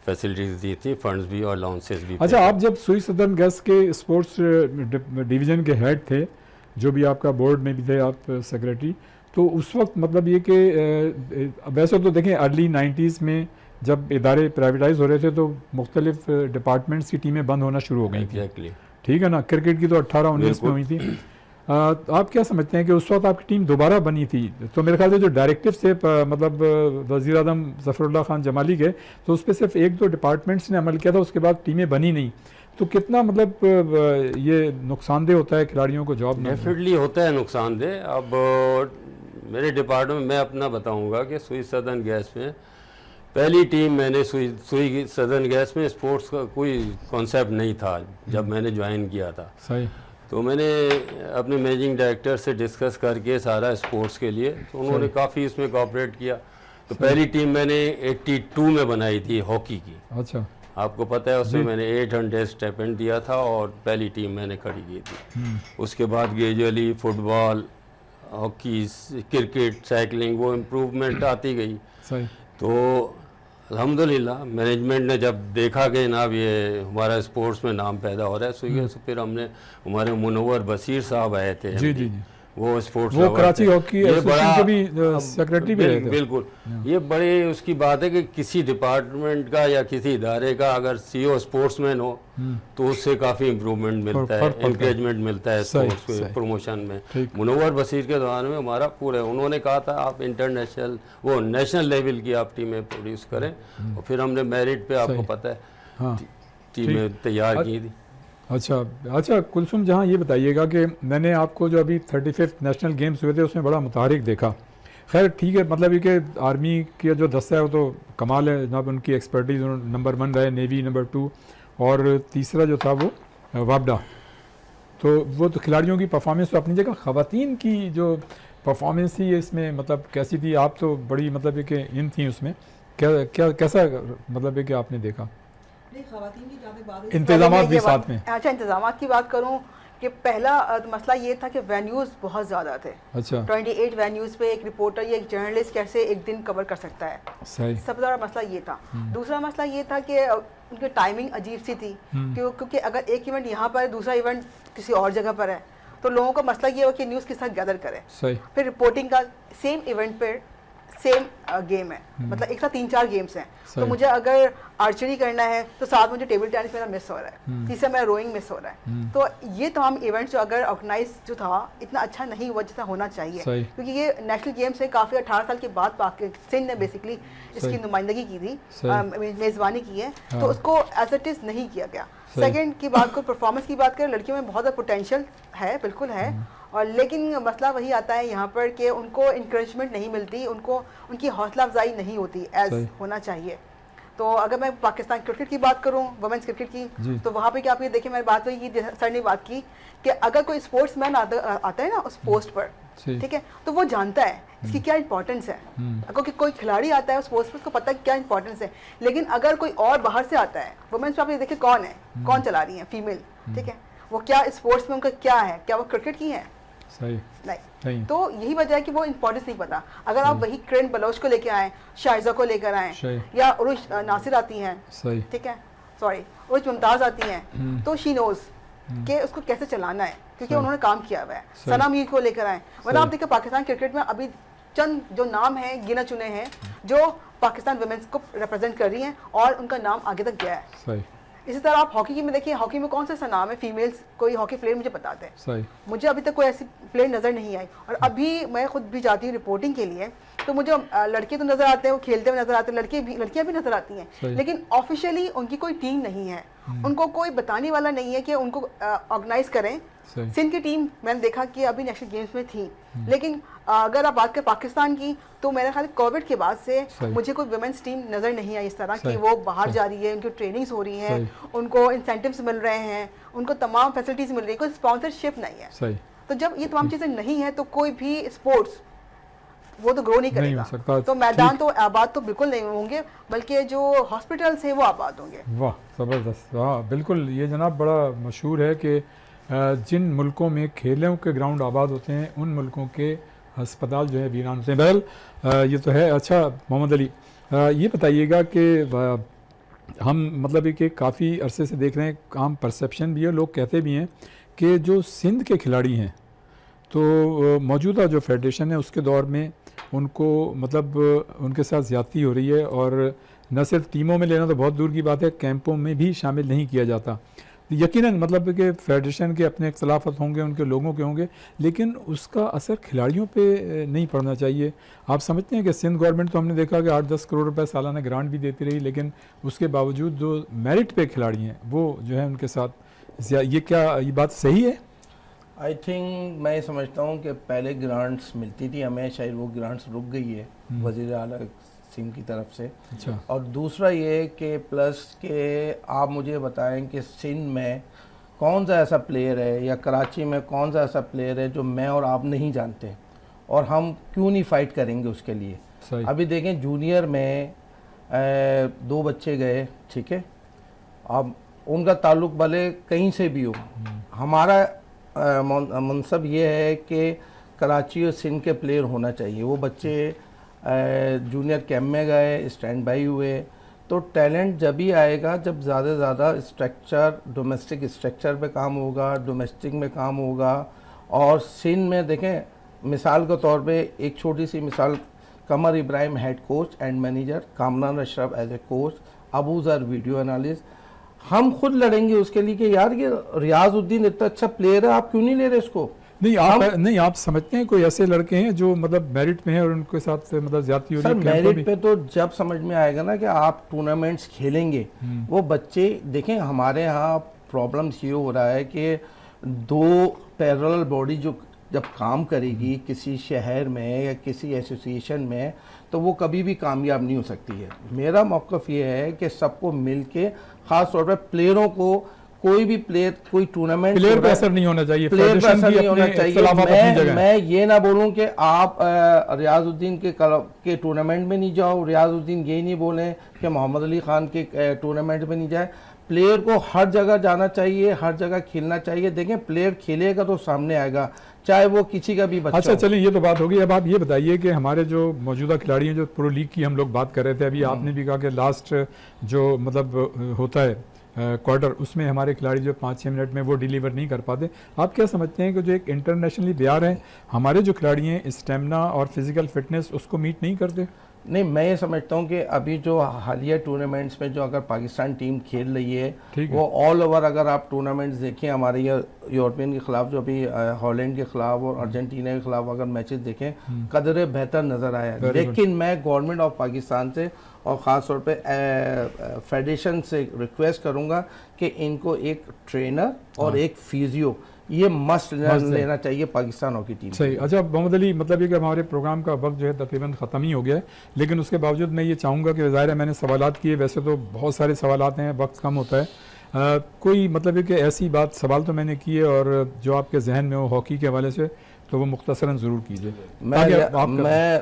फैसिलिटीज़ दी थी, फंड्स भी और अलाउंसेस भी। अच्छा, आप जब सुई सदर्न गैस के स्पोर्ट्स डिवीज़न के हेड थे, जो भी आपका बोर्ड में भी थे आप सेक्रेटरी, तो उस वक्त मतलब ये कि वैसे तो देखें अर्ली 90s में जब इदारे प्राइवेटाइज हो रहे थे तो मुख्तलिफ डिपार्टमेंट्स की टीमें बंद होना शुरू हो गई थी। एग्जैक्टली, ठीक है ना। क्रिकेट की तो 18-19 में हुई थी। आप क्या समझते हैं कि उस वक्त आपकी टीम दोबारा बनी थी, तो मेरे ख्याल से जो डायरेक्टिव से मतलब वज़ीर आज़म ज़फ़रुल्लाह खान जमाली गए तो उस पर सिर्फ एक दो डिपार्टमेंट्स ने अमल किया था, उसके बाद टीमें बनी नहीं, तो कितना मतलब ये नुकसानदेह होता है खिलाड़ियों को जॉब? डेफिनेटली होता है नुकसानदेह। अब मेरे डिपार्टमेंट में अपना बताऊंगा कि सुई सदर्न गैस में पहली टीम मैंने सुई सदर्न गैस में स्पोर्ट्स का कोई कॉन्सेप्ट नहीं था जब मैंने ज्वाइन किया था। सही। तो मैंने अपने मैनेजिंग डायरेक्टर से डिस्कस करके सारा स्पोर्ट्स के लिए, तो उन्होंने काफ़ी इसमें कोऑपरेट किया। तो पहली टीम मैंने 82 में बनाई थी हॉकी की। अच्छा। आपको पता है उसमें मैंने 800 स्टेपेंड दिया था और पहली टीम मैंने खड़ी की थी। उसके बाद gradually football, hockey, cricket, cycling, वो इम्प्रूवमेंट आती गई। सही। तो अल्हम्दुलिल्लाह मैनेजमेंट ने जब देखा कि जनाब ये हमारा स्पोर्ट्स में नाम पैदा हो रहा है, तो फिर हमने, हमारे मुनव्वर बशीर साहब आए थे, जी जी जी, वो स्पोर्ट्स, वो कराची हॉकी एसोसिएशन के भी सेक्रेटरी भी रहे थे। बिल्कुल, ये बड़ी उसकी बात है कि किसी डिपार्टमेंट का या किसी इदारे का अगर सीईओ स्पोर्ट्समैन हो तो उससे काफ़ी इम्प्रूवमेंट मिलता है, इंकरेजमेंट मिलता है स्पोर्ट्स प्रमोशन में। मुनव्वर बशीर के दौरान में हमारा पूरे, उन्होंने कहा था आप इंटरनेशनल, वो नेशनल लेवल की आप टीमें प्रोड्यूस करें, और फिर हमने मेरिट पे, आपको पता है, टीमें तैयार की थी। अच्छा कुलसुम जहाँ, ये बताइएगा कि मैंने आपको जो अभी 35th नेशनल गेम्स हुए थे उसमें बड़ा मुतारिक देखा। खैर ठीक है, मतलब ये कि आर्मी का जो दस्ता है वो तो कमाल है जनाब, उनकी एक्सपर्टीज़, नंबर 1 रहे, नेवी नंबर 2, और तीसरा जो था वो वापडा। तो वो तो खिलाड़ियों की परफॉर्मेंस तो अपनी जगह, ख़वातीन की जो परफॉर्मेंस थी इसमें मतलब कैसी थी? आप तो बड़ी मतलब कि इन थी उसमें, कैसा मतलब है कि आपने देखा इंतजाम भी साथ में? अच्छा, इंतजाम की बात करूं कि पहला मसला ये था कि वेन्यूज़ बहुत ज़्यादा थे। अच्छा। 28 वेन्यूज़ पे एक रिपोर्टर या एक जर्नलिस्ट कैसे एक दिन कवर कर सकता है? सही। सबसे बड़ा मसला ये था। दूसरा मसला ये था कि उनकी टाइमिंग अजीब सी थी, क्योंकि अगर एक इवेंट यहाँ पर है, दूसरा इवेंट किसी और जगह पर है, तो लोगों का मसला ये हो कि न्यूज़ के साथ गैदर करें। सही। फिर रिपोर्टिंग का सेम इवेंट पर सेम गेम है, मतलब एक साथ 3-4 गेम्स हैं, तो मुझे अगर आर्चरी करना है तो साथ मुझे टेबल टेनिस मेरा मिस हो रहा है, तीसरा मेरा रोइंग मिस हो रहा है। तो ये तमाम इवेंट्स जो अगर ऑर्गेनाइज जो था इतना अच्छा नहीं हुआ जितना होना चाहिए, क्योंकि ये नेशनल गेम्स है, काफ़ी 18 साल के बाद पाकिस्तान ने बेसिकली इसकी नुमाइंदगी की थी, मेज़बानी की है, तो उसको एज इट इज़ नहीं किया गया। सेकेंड की बात को, परफॉर्मेंस की बात करें, लड़कियों में बहुत ज़्यादा पोटेंशियल है, बिल्कुल है, और लेकिन मसला वही आता है यहाँ पर कि उनको इंकरेजमेंट नहीं मिलती, उनको उनकी हौसला अफजाई नहीं होती एज होना चाहिए। तो अगर मैं पाकिस्तान क्रिकेट की बात करूँ, वुमेंस क्रिकेट की, तो वहाँ पे क्या आप ये देखिए, मैंने बात वही की, सर ने बात की कि अगर कोई स्पोर्ट्समैन आता है ना उस पोस्ट पर, ठीक है, तो वो जानता है इसकी क्या इंपॉर्टेंस है। अगर कोई खिलाड़ी आता है उस पोस्ट पर, उसको पता है क्या इंपॉर्टेंस है, लेकिन अगर कोई और बाहर से आता है, वुमेन्स पे आप ये देखिए कौन है, कौन चला रही है, फीमेल, ठीक है, वो क्या स्पोर्ट्स में उनका क्या है, क्या वो क्रिकेट की है? सही नहीं। तो यही वजह है कि वो इंपॉर्टेंस नहीं पता। अगर आप वही करेन बलोच को लेकर आए, शाइजा को लेकर आए, या उरुज नासिर आती हैं, ठीक है, सॉरी उरुज मुमताज आती हैं, तो शी नोज कि उसको कैसे चलाना है, क्योंकि सही। उन्होंने काम किया हुआ है। सही। सना मीर को लेकर आए, वरना सही। आप देखिए पाकिस्तान क्रिकेट में अभी चंद जो नाम हैं गिने चुने हैं जो पाकिस्तान वुमेन्स को रिप्रेजेंट कर रही हैं और उनका नाम आगे तक गया है। सही इसी तरह आप हॉकी में देखिए, हॉकी में कौन सा ऐसा नाम है फीमेल्स, कोई हॉकी प्लेयर मुझे बताते हैं? सही मुझे अभी तक कोई ऐसी प्लेयर नज़र नहीं आई। और अभी मैं खुद भी जाती हूँ रिपोर्टिंग के लिए, तो मुझे लड़के तो नज़र आते हैं, वो खेलते हुए नज़र आते हैं, लड़कियाँ भी नज़र आती हैं, सही। लेकिन ऑफिशियली उनकी कोई टीम नहीं है, उनको कोई बताने वाला नहीं है कि उनको ऑर्गेनाइज करें। सही सिंध की टीम मैंने देखा कि अभी नेशनल गेम्स में थी, लेकिन अगर आप बात करें पाकिस्तान की, तो मेरे ख्याल कोविड के बाद से सही। मुझे कोई वुमेन्स टीम नज़र नहीं आई इस तरह सही। कि वो बाहर सही। जा रही है, उनकी ट्रेनिंग्स हो रही हैं, सही। उनको इंसेंटिव्स मिल रहे हैं, उनको तमाम फैसिलिटीज़ मिल रही है, कोई स्पॉन्सरशिप नहीं है। सही तो जब ये तमाम चीज़ें नहीं है तो कोई भी स्पोर्ट्स वो तो ग्रो नहीं नहीं करेगा। हो सकता। तो मैदान तो आबाद तो बिल्कुल नहीं होंगे, बल्कि जो हॉस्पिटल्स हैं वो आबाद होंगे। वाह ज़बरदस्त। हाँ बिल्कुल, ये जनाब बड़ा मशहूर है कि जिन मुल्कों में खेलों के ग्राउंड आबाद होते हैं उन मुल्कों के अस्पताल जो है वीरान होते हैं। बहरहाल ये तो है। अच्छा मोहम्मद अली, ये बताइएगा कि हम मतलब कि काफ़ी अरसे से देख रहे हैं, आम परसेप्शन भी है, लोग कहते भी हैं कि जो सिंध के खिलाड़ी हैं तो मौजूदा जो फेडरेशन है उसके दौर में उनको मतलब उनके साथ ज़्यादती हो रही है, और न सिर्फ टीमों में लेना तो बहुत दूर की बात है, कैंपों में भी शामिल नहीं किया जाता। यकीनन मतलब कि फेडरेशन के अपने इख्तलाफात होंगे, उनके लोगों के होंगे, लेकिन उसका असर खिलाड़ियों पे नहीं पड़ना चाहिए। आप समझते हैं कि सिंध गवर्नमेंट तो हमने देखा कि 8-10 करोड़ रुपए सालाना ग्रांट भी देती रही, लेकिन उसके बावजूद जो मेरिट पे खिलाड़ी हैं वो जो है उनके साथ ये क्या ये बात सही है? आई थिंक मैं समझता हूँ कि पहले ग्रांट्स मिलती थी हमें, शायद वो ग्रांट्स रुक गई है वज़ीर आला सिंह की तरफ से। अच्छा। और दूसरा ये कि प्लस के आप मुझे बताएं कि सिंध में कौन सा ऐसा प्लेयर है या कराची में कौन सा ऐसा प्लेयर है जो मैं और आप नहीं जानते, और हम क्यों नहीं फ़ाइट करेंगे उसके लिए। सही। अभी देखें जूनियर में 2 बच्चे गए, ठीक है, अब उनका ताल्लुक भले कहीं से भी हो, हमारा मनसब ये है कि कराची और सिंध के प्लेयर होना चाहिए। वो बच्चे जूनियर कैंप में गए, स्टैंड बाई हुए, तो टैलेंट जब ही आएगा जब ज़्यादा से ज़्यादा स्ट्रक्चर, डोमेस्टिक स्ट्रक्चर पे काम होगा, डोमेस्टिक में काम होगा। और सिंध में देखें, मिसाल के तौर पे एक छोटी सी मिसाल, Kamar Ibrahim head coach and manager, Kamran Ashraf as a coach, Abu Zar video analyst, हम खुद लड़ेंगे उसके लिए कि यार ये रियाजुद्दीन इतना अच्छा प्लेयर है, आप क्यों नहीं ले रहे इसको। नहीं आप समझते हैं कोई ऐसे लड़के हैं जो मतलब मेरिट में हैं और उनके साथ मतलब ज्यादती हो रही है? सर मेरिट पे तो जब समझ में आएगा ना कि आप टूर्नामेंट्स खेलेंगे, वो बच्चे देखें, हमारे यहाँ प्रॉब्लम्स ये हो रहा है कि 2 पैरेलल बॉडी जो जब काम करेगी किसी शहर में या किसी एसोसिएशन में, तो वो कभी भी कामयाब नहीं हो सकती है। मेरा मौक़िफ़ ये है कि सबको मिल के, ख़ास तौर पर प्लेयरों को, कोई भी प्लेयर कोई टूर्नामेंट प्लेयर पे असर नहीं होना चाहिए, प्लेयर पे असर नहीं होना चाहिए। मैं ये ना बोलूं कि आप रियाजुद्दीन के टूर्नामेंट में नहीं जाओ, रियाजुद्दीन ये नहीं बोलें कि मोहम्मद अली ख़ान के टूर्नामेंट में नहीं जाए। प्लेयर को हर जगह जाना चाहिए, हर जगह खेलना चाहिए। देखें प्लेयर खेलेगा तो सामने आएगा, चाहे वो किसी का भी बच्चा। अच्छा चलिए, ये तो बात होगी। अब आप ये बताइए कि हमारे जो मौजूदा खिलाड़ी हैं, जो प्रो लीग की हम लोग बात कर रहे थे अभी, आपने भी कहा कि लास्ट जो मतलब होता है क्वार्टर, उसमें हमारे खिलाड़ी जो 5-6 मिनट में वो डिलीवर नहीं कर पाते। आप क्या समझते हैं कि जो एक इंटरनेशनली तैयार है हमारे जो खिलाड़ी हैं, स्टेमिना और फिजिकल फिटनेस उसको मीट नहीं करते? नहीं, मैं ये समझता हूँ कि अभी जो हालिया टूर्नामेंट्स में जो अगर पाकिस्तान टीम खेल रही है, वो ऑल ओवर अगर आप टूर्नामेंट्स देखें, हमारे यूरोपियन के खिलाफ जो अभी हॉलैंड के खिलाफ और अर्जेंटीना के खिलाफ अगर मैचेस देखें, कदर बेहतर नज़र आया। लेकिन मैं गवर्नमेंट ऑफ पाकिस्तान से और ख़ास तौर पे फेडरेशन से रिक्वेस्ट करूँगा कि इनको एक ट्रेनर और एक फिजियो ये मस्ट लेना चाहिए पाकिस्तान हॉकी टीम। सही। अच्छा मोहम्मद अली, मतलब ये कि हमारे प्रोग्राम का वक्त जो है तकरीबन ख़त्म ही हो गया है, लेकिन उसके बावजूद मैं ये चाहूँगा कि ज़ाहिर है मैंने सवालात किए, वैसे तो बहुत सारे सवालात हैं, वक्त कम होता है। कोई मतलब है कि ऐसी बात सवाल तो मैंने किए और जो आपके जहन में हो हॉकी के हवाले से, तो वो मुख्तसरन ज़रूर कीजिए। मैं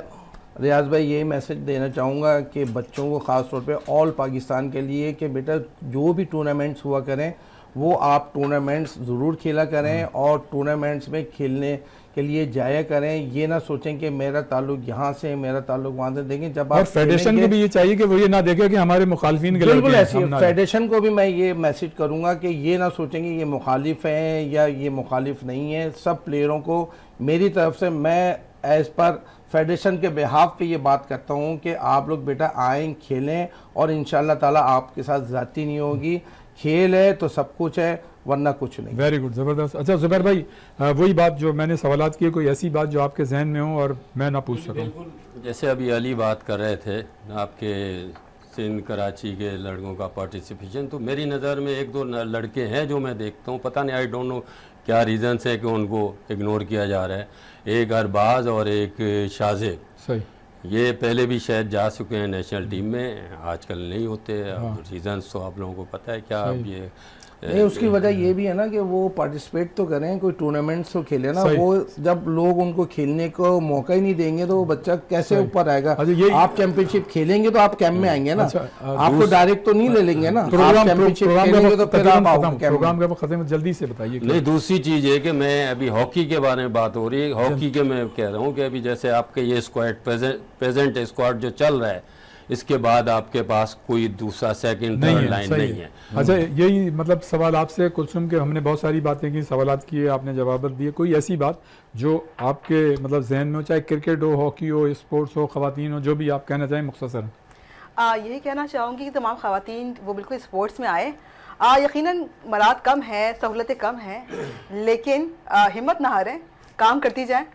रियाज भाई यही मैसेज देना चाहूँगा कि बच्चों को ख़ास तौर पे ऑल पाकिस्तान के लिए कि बेटा जो भी टूर्नामेंट्स हुआ करें वो आप टूर्नामेंट्स ज़रूर खेला करें, और टूर्नामेंट्स में खेलने के लिए जाया करें, ये ना सोचें कि मेरा ताल्लुक यहाँ से मेरा ताल्लुक वहाँ से। देखें जब और आप फेडरेशन को खेलेंगे- भी ये चाहिए कि वो ये ना देखे कि हमारे मुखालफिन के बिल्कुल लड़के हैं, ऐसी हम ना- फेडरेशन को भी मैं ये मैसेज करूंगा कि ये ना सोचेंगे ये मुखालिफ हैं या ये मुखालिफ नहीं है। सब प्लेयरों को मेरी तरफ से मैं एज पर फेडरेशन के बिहाफ पे ये बात करता हूँ कि आप लोग बेटा आएँ, खेलें, और इंशाल्लाह ताला आपके साथ ज़्यादती नहीं होगी। खेल है तो सब कुछ है, वरना कुछ नहीं। वेरी गुड, ज़बरदस्त। अच्छा ज़ुबैर भाई, वही बात जो मैंने सवालात किए, कोई ऐसी बात जो आपके जहन में हो और मैं ना पूछ सकूं? जैसे अभी अली बात कर रहे थे आपके सिंध कराची के लड़कों का पार्टिसिपेशन, तो मेरी नज़र में एक दो लड़के हैं जो मैं देखता हूँ, पता नहीं आई डोंट नो क्या रीज़न्स है कि उनको इग्नोर किया जा रहा है। एक अरबाज और एक शाहजेब, सही, ये पहले भी शायद जा चुके हैं नेशनल टीम में, आजकल नहीं होते। अब रीज़न्स तो आप लोगों को पता है क्या। अब ये नहीं, उसकी वजह ये भी है ना कि वो पार्टिसिपेट तो करें, कोई टूर्नामेंट्स तो खेले ना। सही। वो जब लोग उनको खेलने को मौका ही नहीं देंगे तो वो बच्चा कैसे ऊपर आएगा। अच्छा, ये- आप चैंपियनशिप खेलेंगे तो आप कैंप में आएंगे ना। अच्छा, आपको डायरेक्ट तो नहीं ले लेंगे ना। आप चैंपियनशिप प्रोग्राम खेलेंगे तो फिर आप आओगे कैंप में। प्रोग्राम का खत्म, जल्दी से बताइए। नहीं, दूसरी चीज़ है कि मैं अभी हॉकी के बारे में बात हो रही है, हॉकी के मैं कह रहा हूँ कि अभी जैसे आपके ये स्क्वाड प्रेजेंट स्क्वाड जो चल रहा है, इसके बाद आपके पास कोई दूसरा सेकंड नहीं थर्ड है, लाइन सही नहीं है। है। अच्छा, यही मतलब सवाल आपसे कुलसुम के, हमने बहुत सारी बातें की, सवालात किए, आपने जवाब दिए। कोई ऐसी बात जो आपके मतलब जहन में हो, चाहे क्रिकेट हो, हॉकी हो, स्पोर्ट्स हो, ख़वातीन हो, जो भी आप कहना चाहें मुख्तसर? यही कहना चाहूँगी कि तमाम ख़वातीन वो बिल्कुल स्पोर्ट्स में आए। यकीनन मराद कम है, सहूलतें कम हैं, लेकिन हिम्मत ना हारें, काम करती जाएं,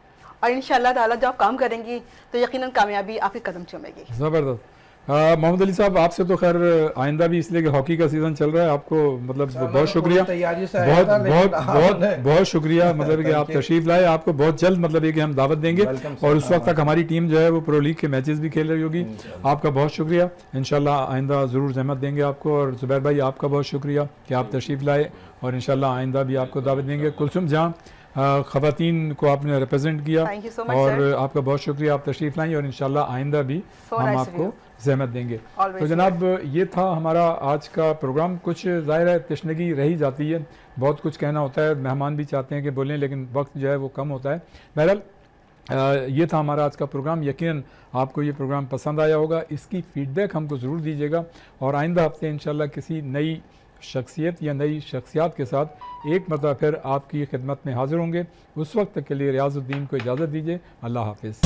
और इंशाअल्लाह ताला जब आप काम करेंगी तो यकीनन कामयाबी आपके कदम चूमेगी। ज़बरदस्त। मोहम्मद अली साहब, आपसे तो खैर आइंदा भी, इसलिए कि हॉकी का सीज़न चल रहा है, आपको मतलब बहुत शुक्रिया, तैयारी से बहुत आया था, लेकिन बहुत बहुत आपने- बहुत शुक्रिया मतलब कि आप Thank you. तशरीफ़ लाए। आपको बहुत जल्द मतलब ये कि हम दावत देंगे, Welcome, sir. और उस वक्त तक हमारी टीम जो है वो प्रो लीग के मैचेस भी खेल रही होगी। आपका बहुत शुक्रिया, इंशाल्लाह आइंदा ज़रूर जहमत देंगे आपको। और ज़ुबैर भाई, आपका बहुत शुक्रिया कि आप तशरीफ़ लाए, और इंशाल्लाह आइंदा भी आपको दावत देंगे। कुलसुम जहाँ ख़वातीन को आपने रिप्रेजेंट किया, Thank you so much, और sir. आपका बहुत शुक्रिया, आप तशरीफ़ लाई, और इंशाल्लाह आइंदा भी So हम nice of आपको you. जहमत देंगे। Always तो जनाब, ये था हमारा आज का प्रोग्राम। कुछ ज़ाहिर है तशनगी रही जाती है, बहुत कुछ कहना होता है, मेहमान भी चाहते हैं कि बोलें, लेकिन वक्त जो है वो कम होता है। बहरहाल ये था हमारा आज का प्रोग्राम। यकीनन आपको ये प्रोग्राम पसंद आया होगा, इसकी फ़ीडबैक हमको ज़रूर दीजिएगा, और आइंदा हफ्ते इंशाल्लाह किसी नई शख्सियत या नई शख्सियात के साथ एक मरतबा फिर आपकी खिदमत में हाज़िर होंगे। उस वक्त तक के लिए रियाज़ुद्दीन को इजाज़त दीजिए। अल्लाह हाफ़िज़।